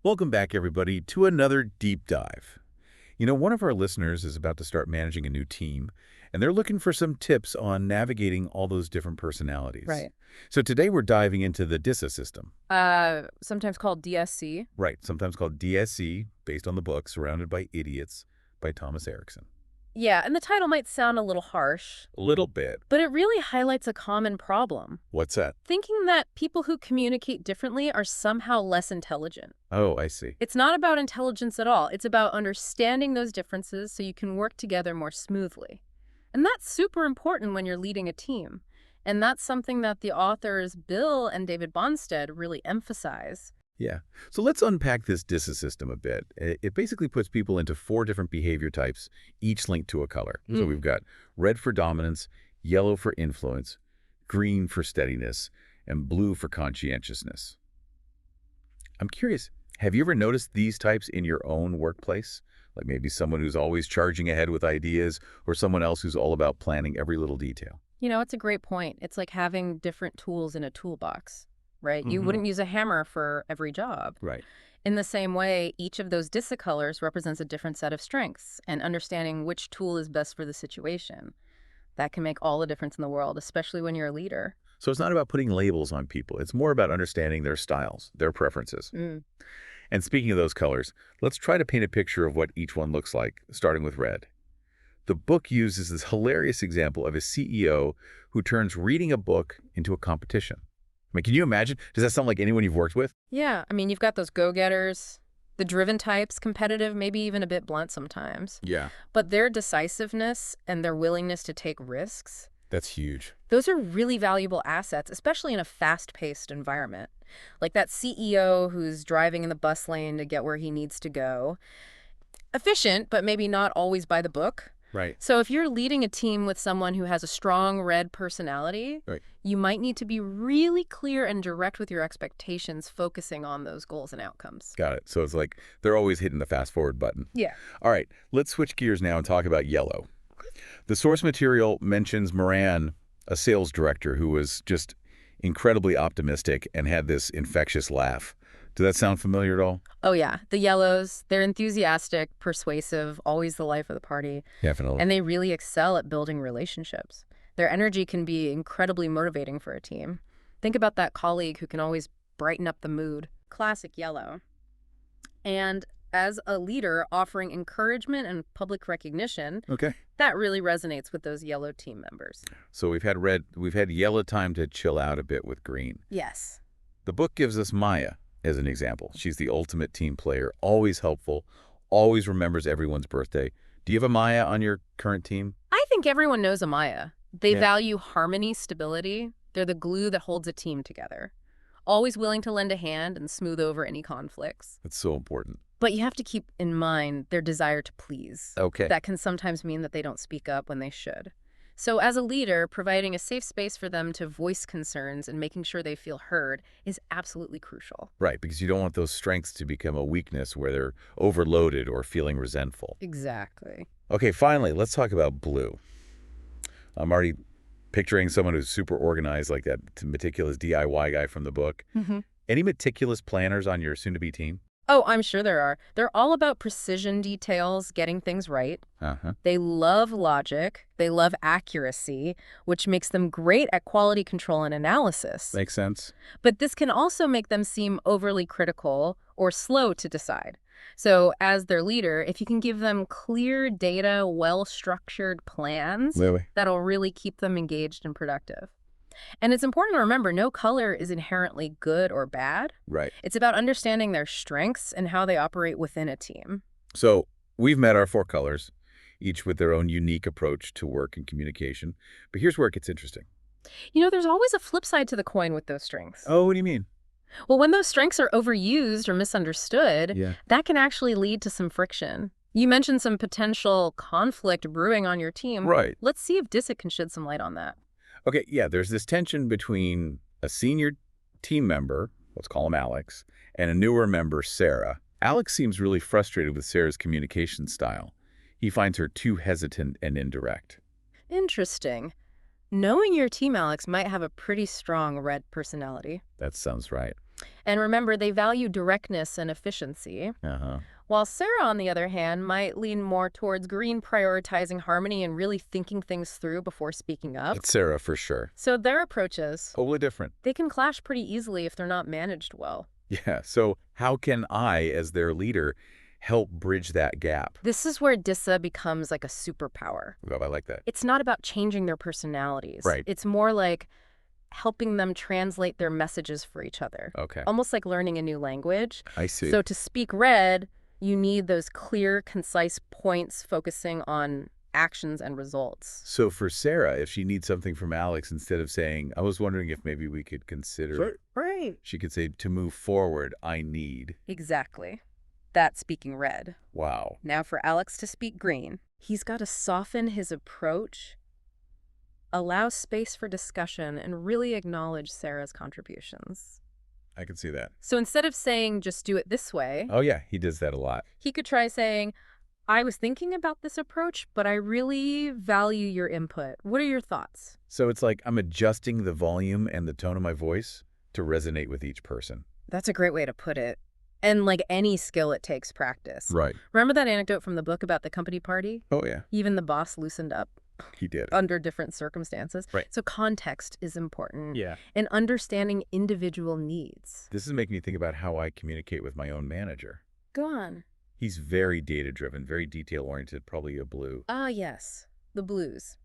Welcome back, everybody, to another deep dive. One of our listeners is about to start managing a new team, and they're looking for some tips on navigating all those different personalities. Right. So today we're diving into the DISA system. Sometimes called DSC. Right, sometimes called DSC, based on the book Surrounded by Idiots by Thomas Erikson. Yeah, and the title might sound a little harsh, A little bit. but it really highlights a common problem. What's that? Thinking that people who communicate differently are somehow less intelligent. Oh, I see. It's not about intelligence at all. It's about understanding those differences so you can work together more smoothly. And that's super important when you're leading a team. And that's something that the authors Bill and David Bonstead really emphasize. Yeah. So let's unpack this DISA system a bit. It basically puts people into 4 different behavior types, each linked to a color. So we've got red for dominance, yellow for influence, green for steadiness, and blue for conscientiousness. I'm curious, have you ever noticed these types in your own workplace? Like maybe someone who's always charging ahead with ideas, or someone else who's all about planning every little detail? It's a great point. It's like having different tools in a toolbox, right? You wouldn't use a hammer for every job. Right. In the same way, each of those DISA colors represents a different set of strengths, and understanding which tool is best for the situation. That can make all the difference in the world, especially when you're a leader. So it's not about putting labels on people. It's more about understanding their styles, their preferences. And speaking of those colors, let's try to paint a picture of what each one looks like, starting with red. The book uses this hilarious example of a CEO who turns reading a book into a competition. I mean, can you imagine? Does that sound like anyone you've worked with? Yeah, I mean, you've got those go-getters, the driven types, competitive, maybe even a bit blunt sometimes. Yeah. But their decisiveness and their willingness to take risks, That's huge. those are really valuable assets, especially in a fast-paced environment. Like that CEO who's driving in the bus lane to get where he needs to go. Efficient, but maybe not always by the book. Right. So if you're leading a team with someone who has a strong red personality, Right. you might need to be really clear and direct with your expectations, focusing on those goals and outcomes. Got it. So it's like they're always hitting the fast forward button. Yeah. All right, let's switch gears now and talk about yellow. The source material mentions Moran, a sales director who was just incredibly optimistic and had this infectious laugh. Does that sound familiar at all? Oh, yeah. The yellows, they're enthusiastic, persuasive, always the life of the party. Definitely. And they really excel at building relationships. Their energy can be incredibly motivating for a team. Think about that colleague who can always brighten up the mood. Classic yellow. And as a leader offering encouragement and public recognition, Okay. that really resonates with those yellow team members. So we've had yellow time to chill out a bit with green. Yes. The book gives us Maya as an example. She's the ultimate team player, always helpful, always remembers everyone's birthday. Do you have a Maya on your current team? I think everyone knows Amaya. They Yeah. value harmony, stability. They're the glue that holds a team together. Always willing to lend a hand and smooth over any conflicts. That's so important. But you have to keep in mind their desire to please. Okay. That can sometimes mean that they don't speak up when they should. So as a leader, providing a safe space for them to voice concerns and making sure they feel heard is absolutely crucial. Right, because you don't want those strengths to become a weakness where they're overloaded or feeling resentful. Exactly. Okay, finally, let's talk about blue. I'm already picturing someone who's super organized, like that meticulous DIY guy from the book. Any meticulous planners on your soon-to-be team? Oh, I'm sure there are. They're all about precision details, getting things right. They love logic. They love accuracy, which makes them great at quality control and analysis. Makes sense. But this can also make them seem overly critical or slow to decide. So as their leader, if you can give them clear data, well-structured plans, Lily. that'll really keep them engaged and productive. And it's important to remember, no color is inherently good or bad. Right. It's about understanding their strengths and how they operate within a team. So we've met our 4 colors, each with their own unique approach to work and communication. But here's where it gets interesting. There's always a flip side to the coin with those strengths. Oh, what do you mean? Well, when those strengths are overused or misunderstood, Yeah. that can actually lead to some friction. You mentioned some potential conflict brewing on your team. Right. Let's see if DISA can shed some light on that. Okay, yeah, there's this tension between a senior team member, let's call him Alex, and a newer member, Sarah. Alex seems really frustrated with Sarah's communication style. He finds her too hesitant and indirect. Interesting. Knowing your team, Alex, might have a pretty strong red personality. That sounds right. And remember, they value directness and efficiency. Uh-huh. While Sarah, on the other hand, might lean more towards green, prioritizing harmony and really thinking things through before speaking up. That's Sarah for sure. So their approaches, Totally different. they can clash pretty easily if they're not managed well. Yeah, so how can I, as their leader, help bridge that gap? This is where DISA becomes like a superpower. Oh, I like that. It's not about changing their personalities. Right. It's more like helping them translate their messages for each other. Okay. Almost like learning a new language. I see. So to speak red, you need those clear, concise points focusing on actions and results. So for Sarah, if she needs something from Alex, instead of saying, I was wondering if maybe we could consider, Right. she could say, to move forward, I need. Exactly. That's speaking red. Wow. Now for Alex to speak green. He's got to soften his approach, allow space for discussion, and really acknowledge Sarah's contributions. I can see that. So instead of saying, just do it this way, Oh, yeah, he does that a lot. he could try saying, I was thinking about this approach, but I really value your input. What are your thoughts? So it's like I'm adjusting the volume and the tone of my voice to resonate with each person. That's a great way to put it. And like any skill, it takes practice. Right. Remember that anecdote from the book about the company party? Oh, yeah, Even the boss loosened up he did. under different circumstances. Right. So context is important. Yeah. And understanding individual needs. This is making me think about how I communicate with my own manager. Go on. He's very data-driven, very detail-oriented, probably a blue. Ah, yes. The blues.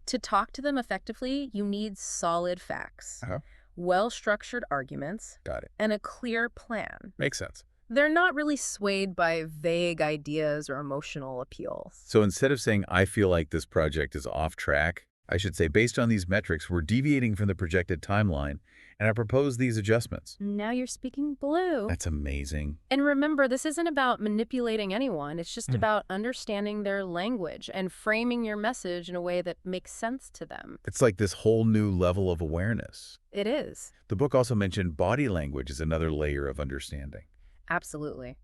To talk to them effectively, you need solid facts, Uh-huh. well-structured arguments, Got it. and a clear plan. Makes sense. They're not really swayed by vague ideas or emotional appeals. So instead of saying, I feel like this project is off track, I should say, based on these metrics, we're deviating from the projected timeline, and I propose these adjustments. Now you're speaking blue. That's amazing. And remember, this isn't about manipulating anyone. It's just about understanding their language and framing your message in a way that makes sense to them. It's like this whole new level of awareness. It is. The book also mentioned body language is another layer of understanding. Absolutely.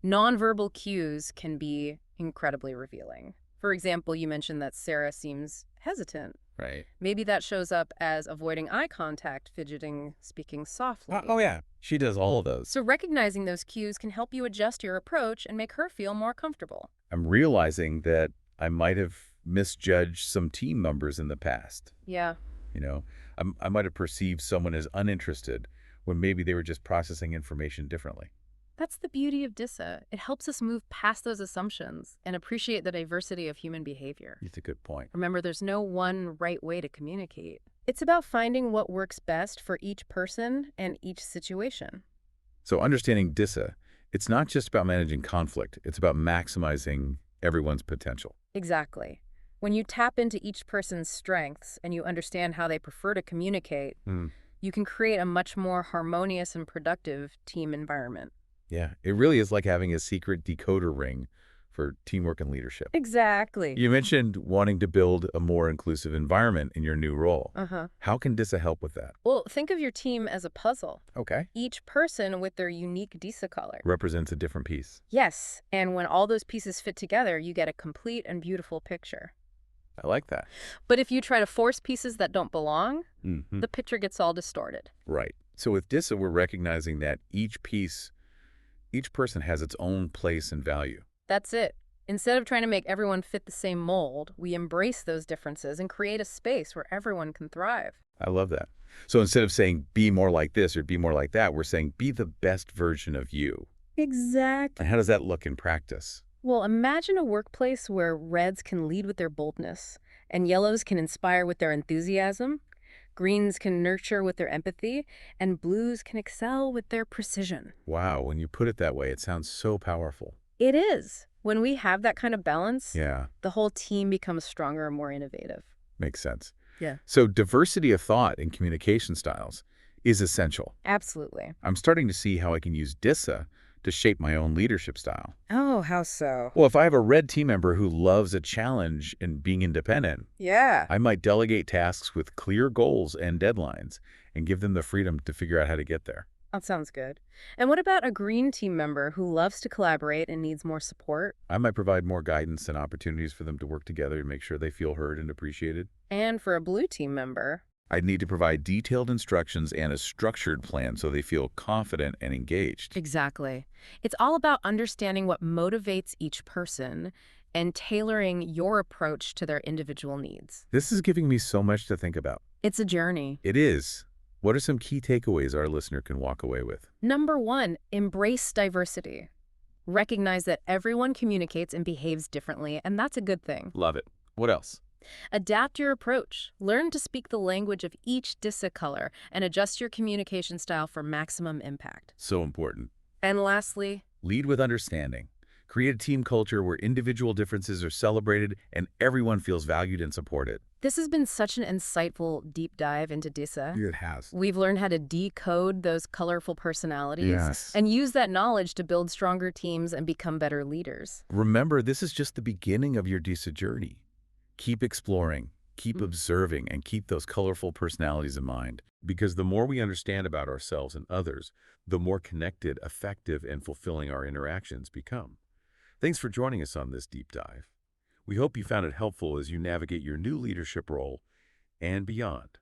Nonverbal cues can be incredibly revealing. For example, you mentioned that Sarah seems hesitant. Right. Maybe that shows up as avoiding eye contact, fidgeting, speaking softly. Oh, yeah. She does all of those. So recognizing those cues can help you adjust your approach and make her feel more comfortable. I'm realizing that I might have misjudged some team members in the past. Yeah. You know, I might have perceived someone as uninterested when maybe they were just processing information differently. That's the beauty of DISA. It helps us move past those assumptions and appreciate the diversity of human behavior. It's a good point. Remember, there's no one right way to communicate. It's about finding what works best for each person and each situation. So understanding DISA, it's not just about managing conflict. It's about maximizing everyone's potential. Exactly. When you tap into each person's strengths and you understand how they prefer to communicate, you can create a much more harmonious and productive team environment. Yeah, it really is like having a secret decoder ring for teamwork and leadership. Exactly. You mentioned wanting to build a more inclusive environment in your new role. How can DISA help with that? Well, think of your team as a puzzle. Okay. Each person with their unique DISA color. Represents a different piece. Yes, and when all those pieces fit together, you get a complete and beautiful picture. I like that. But if you try to force pieces that don't belong, the picture gets all distorted. Right. So with DISA, we're recognizing that each person has its own place and value. That's it. Instead of trying to make everyone fit the same mold, we embrace those differences and create a space where everyone can thrive. I love that. So instead of saying, be more like this or be more like that, we're saying, be the best version of you. Exactly. And how does that look in practice? Well, imagine a workplace where reds can lead with their boldness, and yellows can inspire with their enthusiasm, greens can nurture with their empathy, and blues can excel with their precision. Wow, when you put it that way, it sounds so powerful. It is. When we have that kind of balance, Yeah. the whole team becomes stronger and more innovative. Makes sense. Yeah. So diversity of thought and communication styles is essential. Absolutely. I'm starting to see how I can use DISA to shape my own leadership style. Oh, how so? Well, if I have a red team member who loves a challenge and being independent, Yeah. I might delegate tasks with clear goals and deadlines and give them the freedom to figure out how to get there. That sounds good. And what about a green team member who loves to collaborate and needs more support? I might provide more guidance and opportunities for them to work together to make sure they feel heard and appreciated. And for a blue team member, I'd need to provide detailed instructions and a structured plan so they feel confident and engaged. Exactly. It's all about understanding what motivates each person and tailoring your approach to their individual needs. This is giving me so much to think about. It's a journey. It is. What are some key takeaways our listener can walk away with? Number one, embrace diversity. Recognize that everyone communicates and behaves differently, and that's a good thing. Love it. What else? Adapt your approach. Learn to speak the language of each DISA color and adjust your communication style for maximum impact. So important. And lastly, Lead with understanding. Create a team culture where individual differences are celebrated and everyone feels valued and supported. this has been such an insightful deep dive into DISA. It has. We've learned how to decode those colorful personalities Yes. and use that knowledge to build stronger teams and become better leaders. Remember, this is just the beginning of your DISA journey. Keep exploring, keep observing, and keep those colorful personalities in mind. Because the more we understand about ourselves and others, the more connected, effective, and fulfilling our interactions become. Thanks for joining us on this deep dive. We hope you found it helpful as you navigate your new leadership role and beyond.